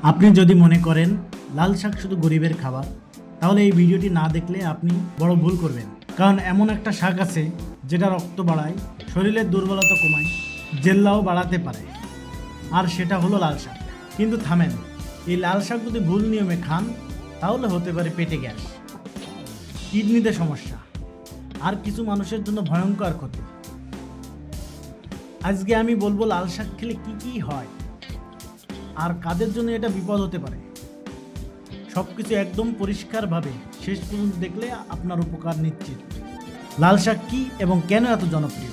আপনি যদি মনে করেন লাল শাক শুধু গরিবের খাবার, তাহলে এই ভিডিওটি না দেখলে আপনি বড় ভুল করবেন। কারণ এমন একটা শাক আছে যেটা রক্ত বাড়ায়, শরীরের দুর্বলতা কমায়, জেল্লাও বাড়াতে পারে, আর সেটা হলো লাল শাক। কিন্তু থামেন, এই লাল শাক যদি ভুল নিয়মে খান তাহলে হতে পারে পেটে গ্যাস, কিডনিতে সমস্যা, আর কিছু মানুষের জন্য ভয়ঙ্কর ক্ষতি। আজকে আমি বলবো লাল শাক খেলে কি কি হয় আর কাদের জন্য এটা বিপদ হতে পারে। সবকিছু একদম পরিষ্কারভাবে শেষ পর্যন্ত দেখলে আপনার উপকার নিশ্চিত। লাল শাক কি এবং কেন এত জনপ্রিয়?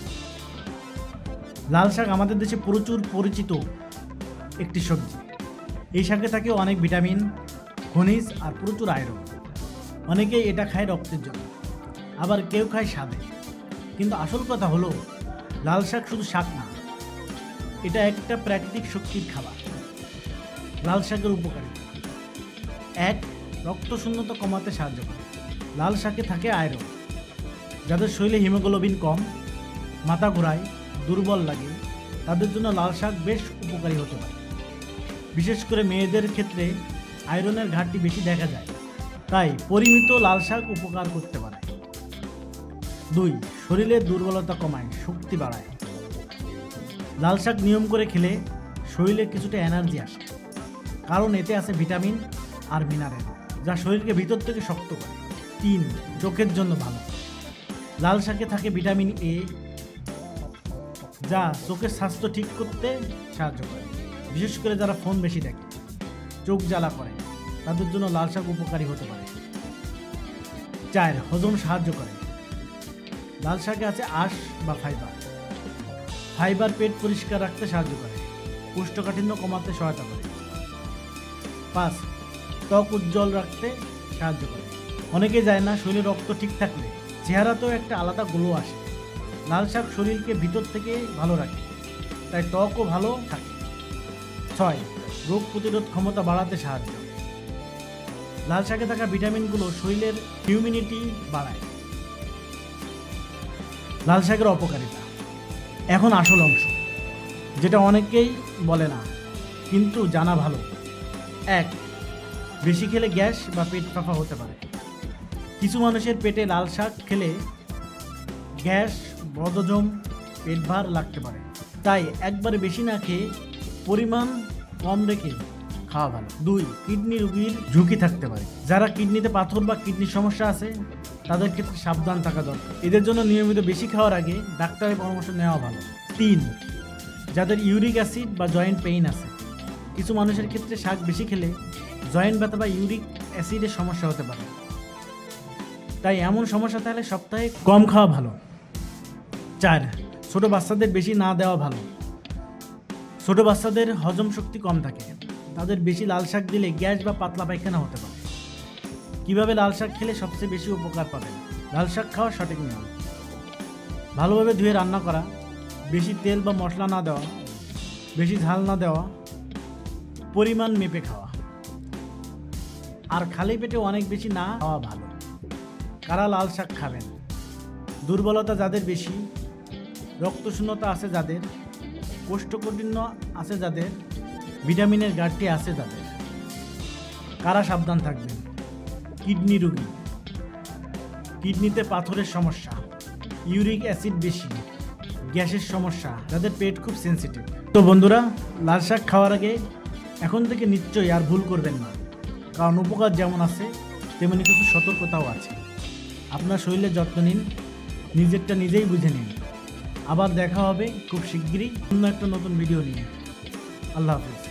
লাল শাক আমাদের দেশে প্রচুর পরিচিত একটি সবজি। এই শাকে থাকে অনেক ভিটামিন, খনিজ আর প্রচুর আয়রন। অনেকেই এটা খায় রক্তের জন্য, আবার কেউ খায় স্বাদে। কিন্তু আসল কথা হলো লাল শাক শুধু শাক না, এটা একটা প্রাকৃতিক শক্তির খাবার। লাল শাকের উপকারিতা: 1. রক্ত শূন্যতা কমাতে সাহায্য করে। লাল শাকে থাকে আয়রন। যাদের শরীরে হিমোগ্লোবিন কম, মাথা ঘোরায়, দুর্বল লাগে, তাদের জন্য লাল শাক বেশ উপকারী হতে পারে। বিশেষ করে মেয়েদের ক্ষেত্রে আয়রনের ঘাটতি বেশি দেখা যায়, তাই পরিমিত লাল শাক উপকার করতে পারে। 2. শরীরের দুর্বলতা কমায়, শক্তি বাড়ায়। লাল শাক নিয়ম করে খেলে শরীরে কিছুটা এনার্জি আসে, কারণ এতে আছে ভিটামিন আর মিনারেল, যা শরীরকে ভিতর থেকে শক্ত করে। 3. চোখের জন্য ভালো। লাল শাকে থাকে ভিটামিন এ, যা চোখের স্বাস্থ্য ঠিক করতে সাহায্য করে। বিশেষ করে যারা ফোন বেশি দেখে, চোখ জ্বালা করে, তাদের জন্য লাল শাক উপকারী হতে পারে। 4. হজম সাহায্য করে। লাল শাকে আছে আঁশ বা ফাইবার। ফাইবার পেট পরিষ্কার রাখতে সাহায্য করে, কোষ্ঠকাঠিন্য কমাতে সহায়তা করে। 5. ত্বক উজ্জ্বল রাখতে সাহায্য করে। অনেকে যায় না শরীরে রক্ত ঠিক থাকলে চেহারাতেও একটা আলাদা গ্লো আসে। লাল শাক শরীরকে ভিতর থেকে ভালো রাখে, তাই ত্বকও ভালো থাকে। 6. রোগ প্রতিরোধ ক্ষমতা বাড়াতে সাহায্য। লাল শাকে থাকা ভিটামিনগুলো শরীরের ইমিউনিটি বাড়ায়। লাল শাকের অপকারিতা: এখন আসল অংশ, যেটা অনেকেই বলে না কিন্তু জানা ভালো। 1. বেশি খেলে গ্যাস বা পেট ফাঁপা হতে পারে। কিছু মানুষের পেটে লাল শাক খেলে গ্যাস, বদহজম, পেট ভার লাগতে পারে, তাই একবারে বেশি না খেয়ে পরিমাণ কম রেখে খাওয়া ভালো। 2. কিডনি রোগীর ঝুঁকি থাকতে পারে। যারা কিডনিতে পাথর বা কিডনির সমস্যা আছে তাদের ক্ষেত্রে সাবধান থাকা দরকার। এদের জন্য নিয়মিত বেশি খাওয়ার আগে ডাক্তারের পরামর্শ নেওয়া ভালো। 3. যাদের ইউরিক অ্যাসিড বা জয়েন্ট পেইন আছে। কিছু মানুষের ক্ষেত্রে শাক বেশি খেলে জয়েন্ট ব্যথা বা ইউরিক অ্যাসিডের সমস্যা হতে পারে, তাই এমন সমস্যা থাকলে সপ্তাহে কম খাওয়া ভালো। 4. ছোট বাচ্চাদের বেশি না দেওয়া ভালো। ছোট বাচ্চাদের হজম শক্তি কম থাকে, তাদের বেশি লাল শাক দিলে গ্যাস বা পাতলা পায়খানা হতে পারে। কিভাবে লাল শাক খেলে সবচেয়ে বেশি উপকার পাবেন? লাল শাক খাওয়ার সঠিক নিয়ম: ভালোভাবে ধুয়ে রান্না করা, বেশি তেল বা মশলা না দেওয়া, বেশি ঝাল না দেওয়া, পরিমাণ মেপে খাওয়া, আর খালি পেটে অনেক বেশি না খাওয়া ভালো। কারা লাল শাক খাবেন? দুর্বলতা যাদের বেশি, রক্তশূন্যতা আছে যাদের, কোষ্ঠকাঠিন্য আছে যাদের, ভিটামিনের ঘাটতি আছে যাদের। কারা সাবধান থাকবেন? কিডনি রোগী, কিডনিতে পাথরের সমস্যা, ইউরিক অ্যাসিড বেশি, গ্যাসের সমস্যা, যাদের পেট খুব সেনসিটিভ। তো বন্ধুরা, লাল শাক খাওয়ার আগে এখন থেকে নিশ্চয়ই আর ভুল করবেন না, কারণ উপকার যেমন আছে তেমনি কিছু সতর্কতাও আছে। আপনার শরীরের যত্ন নিন, নিজেরটা নিজেই বুঝে নিন। আবার দেখা হবে খুব শিগগিরই অন্য একটা নতুন ভিডিও নিয়ে। আল্লাহ হাফিজ।